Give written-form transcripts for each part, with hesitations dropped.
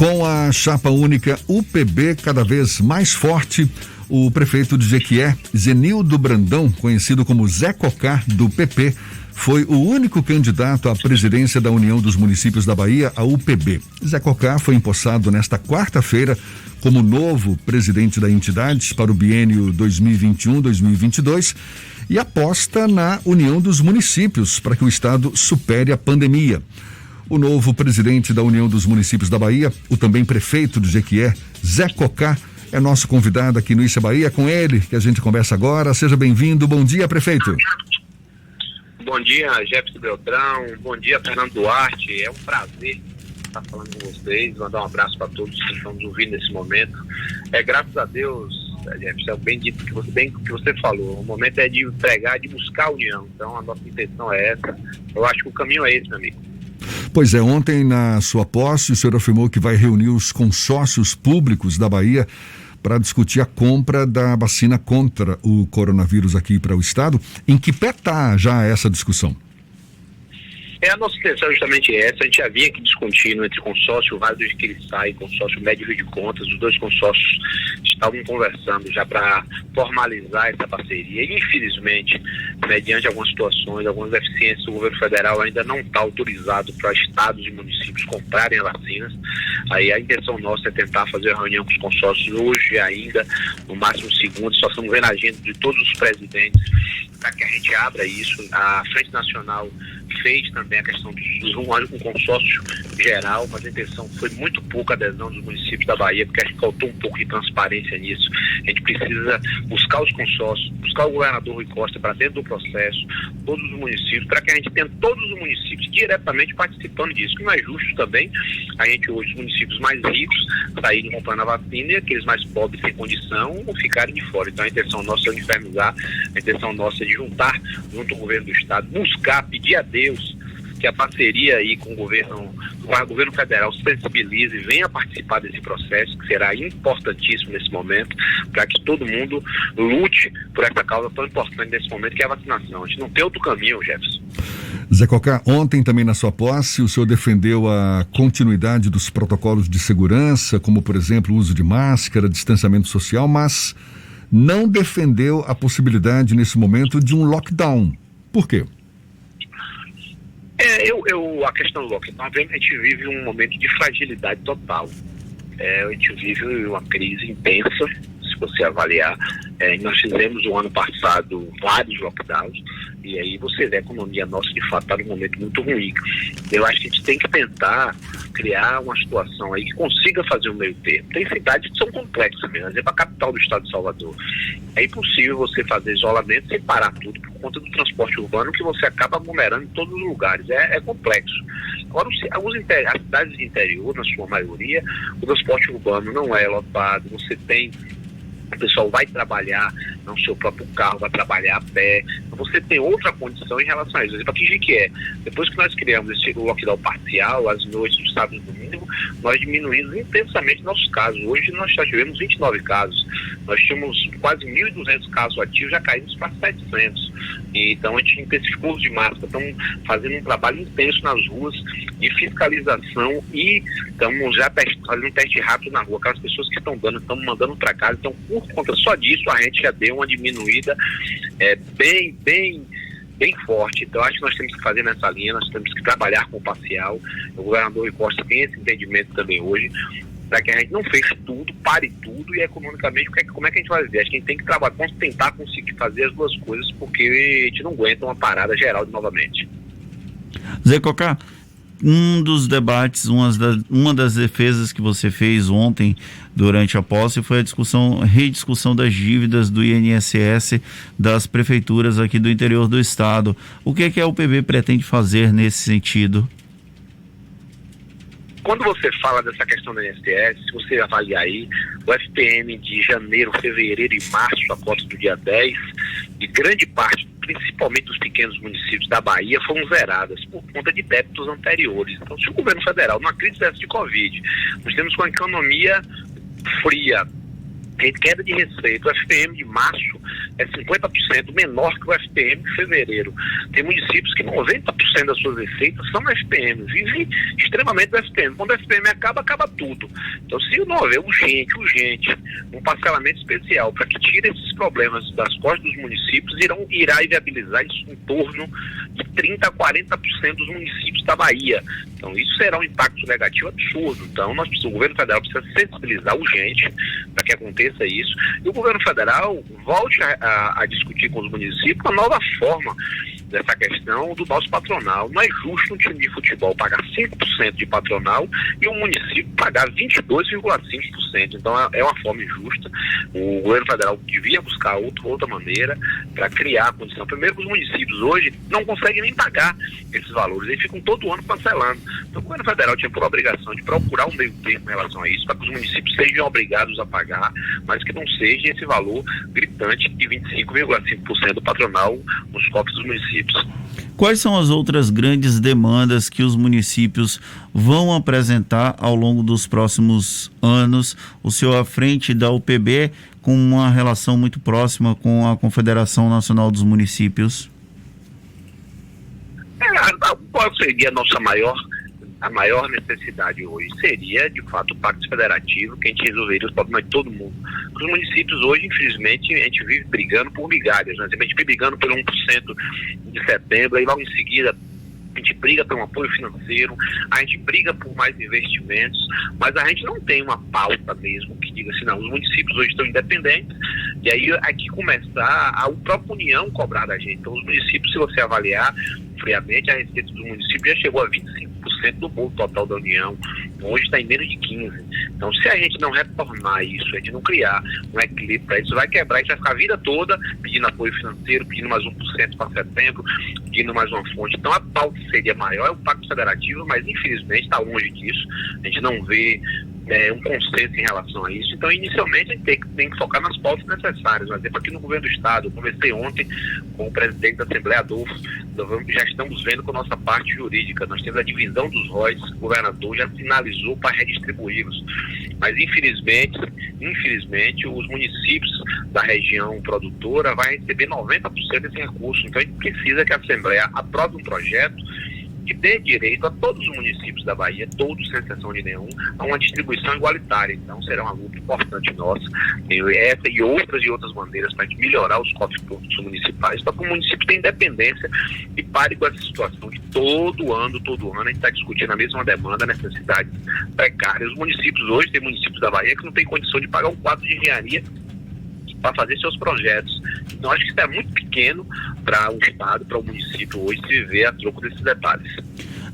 Com a chapa única UPB cada vez mais forte, o prefeito de Jequié, Zenildo Brandão, conhecido como Zé Cocá, do PP, foi o único candidato à presidência da União dos Municípios da Bahia, a UPB. Zé Cocá foi empossado nesta quarta-feira como novo presidente da entidade para o biênio 2021-2022 e aposta na União dos Municípios para que o estado supere a pandemia. O novo presidente da União dos Municípios da Bahia, o também prefeito de Jequié, Zé Cocá, é nosso convidado aqui no Issa Bahia. Com ele que a gente conversa agora. Seja bem-vindo. Bom dia, prefeito. Bom dia, Jefferson Beltrão. Bom dia, Fernando Duarte. É um prazer estar falando com vocês. Mandar um abraço para todos que estão nos ouvindo nesse momento. Graças a Deus, Jefferson, é bem dito que você falou. O momento é de pregar, de buscar a união. Então, a nossa intenção é essa. Eu acho que o caminho é esse, meu amigo. Pois é, ontem na sua posse o senhor afirmou que vai reunir os consórcios públicos da Bahia para discutir a compra da vacina contra o coronavírus aqui para o estado. Em que pé está já essa discussão? A nossa intenção é justamente essa. A gente já vinha aqui discutindo entre consórcio Vale do Jequié e consórcio Médio Rio de Contas. Os dois consórcios estavam conversando já para formalizar essa parceria. E, infelizmente, mediante algumas situações, algumas deficiências, o governo federal ainda não está autorizado para estados e municípios comprarem as vacinas. Aí a intenção nossa é tentar fazer a reunião com os consórcios hoje ainda, no máximo segundo. Só estamos vendo a agenda de todos os presidentes para que a gente abra isso. A Frente Nacional fez também a questão um consórcio geral, mas a intenção foi muito pouca adesão dos municípios da Bahia, porque acho que faltou um pouco de transparência nisso. A gente precisa buscar os consórcios, buscar o governador Rui Costa para dentro do processo, todos os municípios, para que a gente tenha todos os municípios diretamente participando disso, que não é justo também a gente hoje, os municípios mais ricos, saírem comprando a vacina e aqueles mais pobres sem condição ficarem de fora. Então a intenção nossa é uniformizar, a intenção nossa é de juntar junto ao governo do estado, buscar, pedir a Deus que a parceria aí com o governo federal se sensibilize e venha participar desse processo, que será importantíssimo nesse momento, para que todo mundo lute por essa causa tão importante nesse momento, que é a vacinação. A gente não tem outro caminho, Jefferson. Zé Cocá, ontem também na sua posse, o senhor defendeu a continuidade dos protocolos de segurança, como, por exemplo, o uso de máscara, distanciamento social, mas não defendeu a possibilidade, nesse momento, de um lockdown. Por quê? A questão do lockdown, a gente vive um momento de fragilidade total. A gente vive uma crise intensa, se você avaliar. Nós fizemos o ano passado vários lockdowns, e aí você vê a economia nossa, de fato, está num momento muito ruim. Eu acho que a gente tem que tentar criar uma situação aí que consiga fazer um meio termo. Tem cidades que são complexas mesmo, por exemplo, a capital do estado de Salvador. É impossível você fazer isolamento sem parar tudo por conta do transporte urbano, que você acaba aglomerando em todos os lugares. É complexo. Agora, as cidades de interior, na sua maioria, o transporte urbano não é lotado, você tem... O pessoal vai trabalhar no seu próprio carro, vai trabalhar a pé. Você tem outra condição em relação a isso. Por exemplo, aqui em Jequié, depois que nós criamos esse lockdown parcial, às noites, no sábado e domingo, nós diminuímos intensamente nossos casos. Hoje nós já tivemos 29 casos. Nós tínhamos quase 1.200 casos ativos, já caímos para 700. Então a gente intensificou o uso de máscara, estamos fazendo um trabalho intenso nas ruas de fiscalização e estamos já fazendo um teste rápido na rua. Aquelas pessoas que estão mandando para casa. Então, por conta só disso, a gente já deu uma diminuída bem forte. Então, acho que nós temos que fazer nessa linha, nós temos que trabalhar com o parcial. O governador Rui Costa tem esse entendimento também hoje, para que a gente não feche tudo, pare tudo, e economicamente, como é que a gente vai viver? Acho que a gente tem que trabalhar, tentar conseguir fazer as duas coisas, porque a gente não aguenta uma parada geral novamente. Zé Cocá, um dos debates, uma das defesas que você fez ontem durante a posse foi a rediscussão das dívidas do INSS das prefeituras aqui do interior do estado. O que é que a UPB pretende fazer nesse sentido? Quando você fala dessa questão do INSS, se você avaliar aí, o FPM de janeiro, fevereiro e março, a cota do dia 10, e grande parte, principalmente dos pequenos municípios da Bahia, foram zeradas por conta de débitos anteriores. Então, se o governo federal, numa crise dessa de Covid, nós temos com a economia fria, queda de receita, o FPM de março é 50% menor que o FPM de fevereiro. Tem municípios que 90% das suas receitas são FPM, vive extremamente do FPM. Quando o FPM acaba tudo. Então, se não houver urgente, um parcelamento especial para que tire esses problemas das costas dos municípios, irá viabilizar isso em torno de 30% a 40% dos municípios da Bahia. Então, isso será um impacto negativo absurdo. Então, o governo federal precisa sensibilizar urgente para que aconteça isso. E o governo federal volte a discutir com os municípios uma nova forma dessa questão do nosso patronal. Não é justo um time de futebol pagar 5% de patronal e um município pagar 22,5%. Então é uma forma injusta. O governo federal devia buscar outra maneira para criar a condição. Primeiro, os municípios hoje não conseguem nem pagar esses valores, eles ficam todo ano cancelando. Então o governo federal tinha por obrigação de procurar um meio termo em relação a isso, para que os municípios sejam obrigados a pagar, mas que não seja esse valor gritante de 25,5% do patronal nos cofres dos municípios. Quais são as outras grandes demandas que os municípios vão apresentar ao longo dos próximos anos? O senhor, à frente da UPB, com uma relação muito próxima com a Confederação Nacional dos Municípios? Qual seria a maior necessidade hoje? Seria, de fato, o Pacto Federativo, que a gente resolveria os problemas de todo mundo. Os municípios hoje, infelizmente, a gente vive brigando por migalhas, né? A gente vive brigando pelo 1% de setembro, aí logo em seguida a gente briga por um apoio financeiro, a gente briga por mais investimentos, mas a gente não tem uma pauta mesmo que diga assim, não, os municípios hoje estão independentes, e aí aqui começar a própria União cobrar da gente. Então os municípios, se você avaliar friamente, a receita dos municípios já chegou a 25% do bolo total da União, hoje está em menos de 15%. Então se a gente não retornar isso, a gente não criar um equilíbrio para isso, vai quebrar, a gente vai ficar a vida toda pedindo apoio financeiro, pedindo mais 1% para setembro, pedindo mais uma fonte. Então a pauta seria maior, é o Pacto Federativo, mas infelizmente está longe disso, a gente não vê um consenso em relação a isso. Então, inicialmente, a gente tem que focar nas pautas necessárias. Por exemplo, aqui no governo do Estado, eu conversei ontem com o presidente da Assembleia, Adolfo, já estamos vendo com a nossa parte jurídica. Nós temos a divisão dos royalties, o governador já sinalizou para redistribuí-los. Mas, infelizmente, os municípios da região produtora vão receber 90% desse recurso. Então, a gente precisa que a Assembleia aprove um projeto que dê direito a todos os municípios da Bahia, todos sem exceção de nenhum, a uma distribuição igualitária. Então será uma luta importante nossa, essa e outras maneiras para melhorar os cofres públicos municipais, para que o município tenha independência e pare com essa situação de todo ano a gente está discutindo a mesma demanda, necessidades precárias. Os municípios hoje, tem municípios da Bahia que não tem condição de pagar um quadro de engenharia para fazer seus projetos. Então, acho que isso é muito pequeno para o Estado, para o município hoje se viver a troco desses detalhes.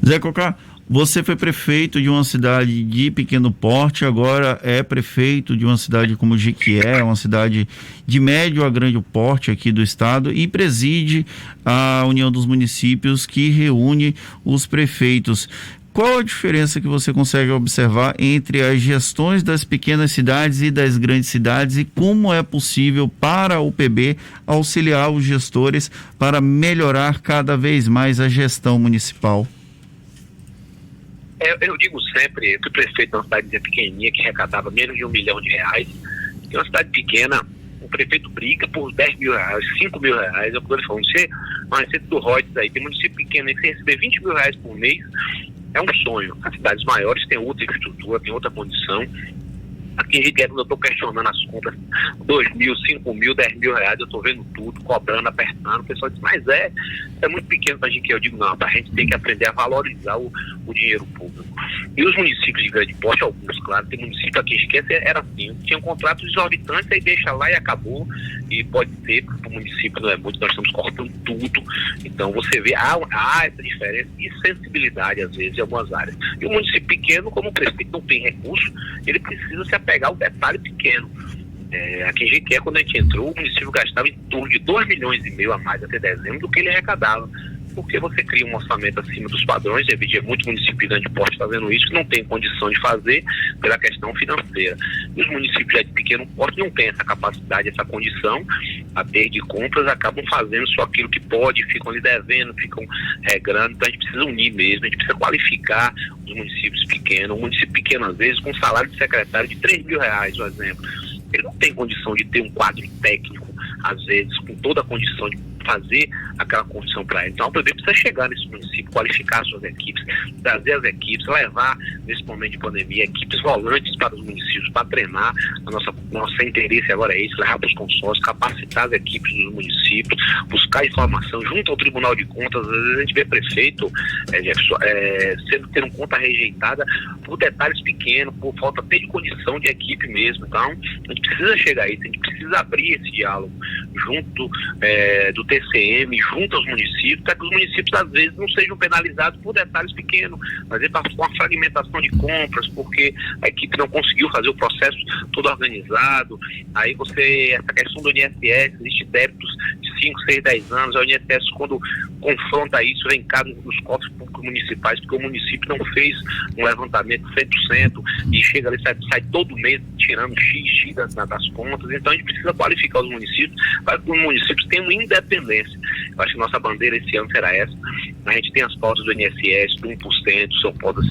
Zé Cocá, você foi prefeito de uma cidade de pequeno porte, agora é prefeito de uma cidade como Jequié, uma cidade de médio a grande porte aqui do estado, e preside a União dos Municípios, que reúne os prefeitos. Qual a diferença que você consegue observar entre as gestões das pequenas cidades e das grandes cidades, e como é possível para a UPB auxiliar os gestores para melhorar cada vez mais a gestão municipal? Eu digo sempre que o prefeito de uma cidade pequenininha que arrecadava menos de R$1 milhão, em uma cidade pequena, o prefeito briga por R$10 mil, R$5 mil. É o que eu falo, você, uma receita do Reuters aí, tem município pequeno aí que você receber R$20 mil por mês, é um sonho. As cidades maiores têm outra infraestrutura, têm outra condição. Aqui em Jequié, quando eu estou questionando as contas, R$2 mil, R$5 mil, R$10 mil, eu estou vendo tudo, cobrando, apertando. O pessoal diz, mas é muito pequeno para a Jequié. Eu digo, não, a gente tem que aprender a valorizar o dinheiro público. E os municípios de grande porte, alguns, claro, tem município aqui em Jequié, era assim, tinham contratos exorbitantes, aí deixa lá e acabou. E pode ser, porque o município não é muito, nós estamos cortando tudo. Então você vê, há essa diferença e sensibilidade, às vezes, em algumas áreas. E o município pequeno, como o prefeito não tem recurso, ele precisa se pegar o detalhe pequeno. Aqui em Jequié, quando a gente entrou, o município gastava em torno de R$2,5 milhões a mais até dezembro do que ele arrecadava. Porque você cria um orçamento acima dos padrões, e havia muito município de grande porte fazendo isso, que não tem condição de fazer pela questão financeira. E os municípios já de pequeno porte não têm essa capacidade, essa condição, a ter de compras, acabam fazendo só aquilo que pode, ficam ali devendo, ficam regrando. Então a gente precisa unir mesmo, a gente precisa qualificar os municípios pequenos. Um município pequeno, às vezes, com um salário de secretário de R$3 mil, por exemplo, ele não tem condição de ter um quadro técnico às vezes, com toda a condição de fazer aquela condição para ele. Então, a UPB precisa chegar nesse município, qualificar suas equipes, trazer as equipes, levar, nesse momento de pandemia, equipes volantes para os municípios, para treinar. Nosso interesse agora é esse, levar para os consórcios, capacitar as equipes dos municípios, buscar informação junto ao Tribunal de Contas. Às vezes a gente vê prefeito, Jefferson, tendo conta rejeitada por detalhes pequenos, por falta até de condição de equipe mesmo. Então, a gente precisa chegar a isso, a gente precisa abrir esse diálogo junto do TCM, junto aos municípios, para que os municípios às vezes não sejam penalizados por detalhes pequenos, mas é por uma fragmentação de compras, porque a equipe não conseguiu fazer o processo todo organizado. Aí essa questão do INSS, existe débitos de 5, 6, 10 anos, a INSS, quando confronta isso, vem cá nos cofres públicos municipais, porque o município não fez um levantamento 100% e chega ali, sai todo mês tirando X das contas. Então a gente precisa qualificar os municípios para que os municípios tenham independência. Eu acho que nossa bandeira esse ano será essa. A gente tem as pautas do INSS, do 1%, são pautas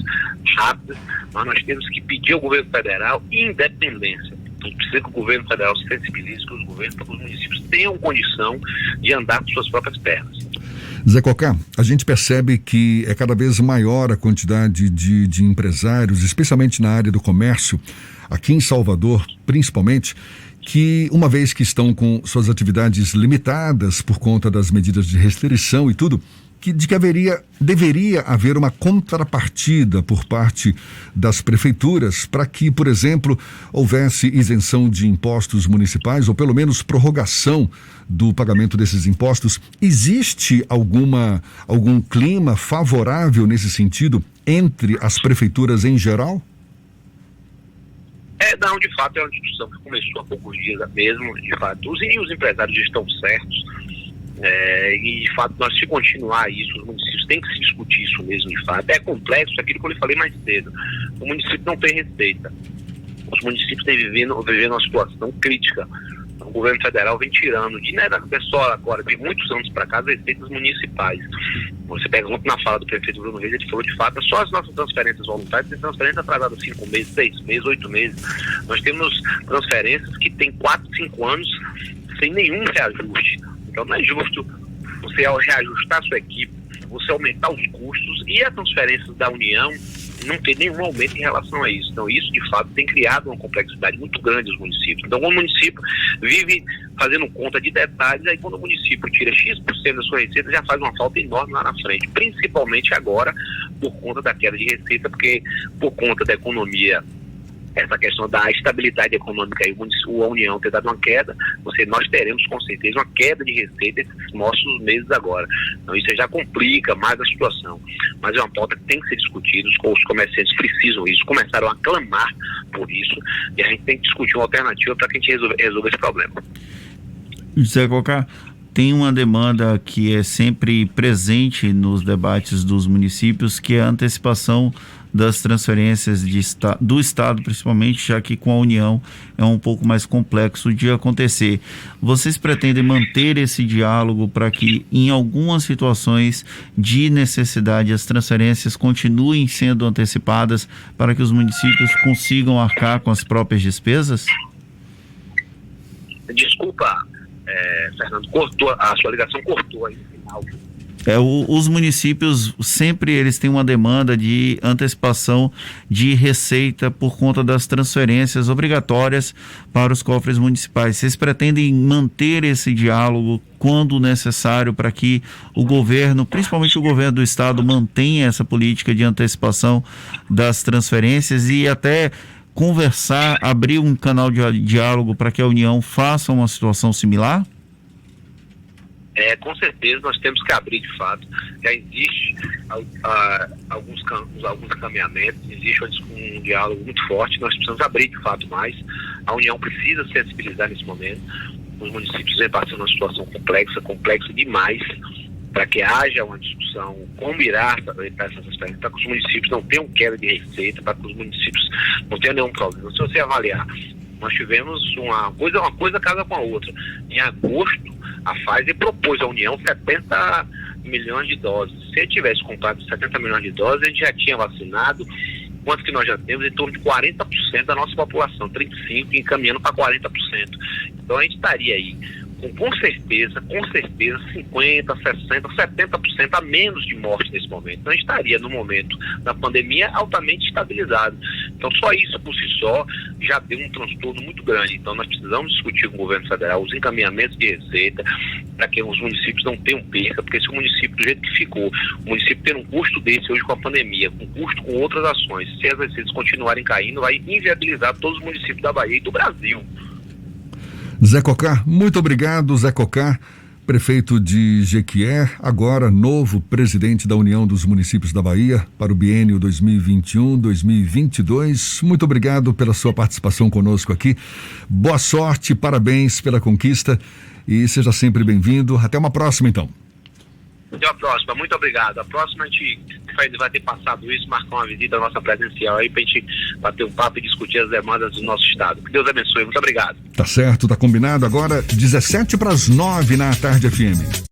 rápidas, mas nós temos que pedir ao governo federal independência. A gente precisa que o governo federal se sensibilize com os governos para que os municípios tenham condição de andar com suas próprias pernas. Zé Cocá, a gente percebe que é cada vez maior a quantidade de empresários, especialmente na área do comércio, aqui em Salvador principalmente, que uma vez que estão com suas atividades limitadas por conta das medidas de restrição e tudo, que deveria haver uma contrapartida por parte das prefeituras para que, por exemplo, houvesse isenção de impostos municipais ou pelo menos prorrogação do pagamento desses impostos. Existe algum clima favorável nesse sentido entre as prefeituras em geral? Não, de fato é uma discussão que começou há poucos dias mesmo. De fato, os empresários estão certos. E de fato, nós se continuar isso, os municípios têm que se discutir isso mesmo, de fato. É complexo, aquilo que eu lhe falei mais cedo. O município não tem receita. Os municípios têm vivendo uma situação crítica. O governo federal vem tirando, só agora, de muitos anos para cá, as receitas municipais. Você pergunta na fala do prefeito Bruno Reis, ele falou de fato, só as nossas transferências voluntárias têm transferências atrasadas 5 meses, 6 meses, 8 meses. Nós temos transferências que têm 4, 5 anos sem nenhum reajuste. Então não é justo você, ao reajustar a sua equipe, você aumentar os custos e as transferências da União não ter nenhum aumento em relação a isso. Então isso, de fato, tem criado uma complexidade muito grande nos municípios. Então, quando o município vive fazendo conta de detalhes, aí quando o município tira X% da sua receita, já faz uma falta enorme lá na frente, principalmente agora por conta da queda de receita, porque por conta da economia, essa questão da estabilidade econômica e a União ter dado uma queda, nós teremos com certeza uma queda de receita esses nossos meses agora. Então isso já complica mais a situação. Mas é uma pauta que tem que ser discutida, os comerciantes precisam disso, começaram a clamar por isso, e a gente tem que discutir uma alternativa para que a gente resolva esse problema. Zé Cocá, tem uma demanda que é sempre presente nos debates dos municípios, que é a antecipação das transferências do Estado, principalmente, já que com a União é um pouco mais complexo de acontecer. Vocês pretendem manter esse diálogo para que, em algumas situações de necessidade, as transferências continuem sendo antecipadas para que os municípios consigam arcar com as próprias despesas? Desculpa, Fernando, a sua ligação cortou aí no final. Os municípios sempre eles têm uma demanda de antecipação de receita por conta das transferências obrigatórias para os cofres municipais. Vocês pretendem manter esse diálogo quando necessário para que o governo, principalmente o governo do estado, mantenha essa política de antecipação das transferências e até conversar, abrir um canal de diálogo para que a União faça uma situação similar? Com certeza nós temos que abrir de fato. Já existe alguns encaminhamentos, existe um diálogo muito forte, nós precisamos abrir de fato mais. A União precisa se sensibilizar nesse momento. Os municípios vêm passando uma situação complexa demais, para que haja uma discussão, como irá essas experiências, para que os municípios não tenham queda de receita, para que os municípios não tenham nenhum problema. Se você avaliar, nós tivemos uma coisa casa com a outra. Em agosto, a Pfizer propôs à União 70 milhões de doses. Se ele tivesse comprado 70 milhões de doses, a gente já tinha vacinado. Quanto que nós já temos? Em torno de 40% da nossa população, 35% encaminhando para 40%. Então a gente estaria aí com certeza 50, 60, 70% a menos de morte nesse momento. Então, a gente estaria no momento da pandemia altamente estabilizado. Então, só isso por si só já deu um transtorno muito grande. Então, nós precisamos discutir com o governo federal os encaminhamentos de receita para que os municípios não tenham perca, porque se o município, do jeito que ficou, o município tendo um custo desse hoje com a pandemia, com custo com outras ações, se as receitas continuarem caindo, vai inviabilizar todos os municípios da Bahia e do Brasil. Zé Cocá, muito obrigado, Zé Cocá, prefeito de Jequié, agora novo presidente da União dos Municípios da Bahia para o biênio 2021-2022. Muito obrigado pela sua participação conosco aqui. Boa sorte, parabéns pela conquista e seja sempre bem-vindo. Até uma próxima, então. Até a próxima, muito obrigado. A próxima a gente vai ter passado isso, marcar uma visita nossa presencial aí pra gente bater um papo e discutir as demandas do nosso estado. Que Deus abençoe, muito obrigado. Tá certo, tá combinado. Agora 7:17 na Tarde FM.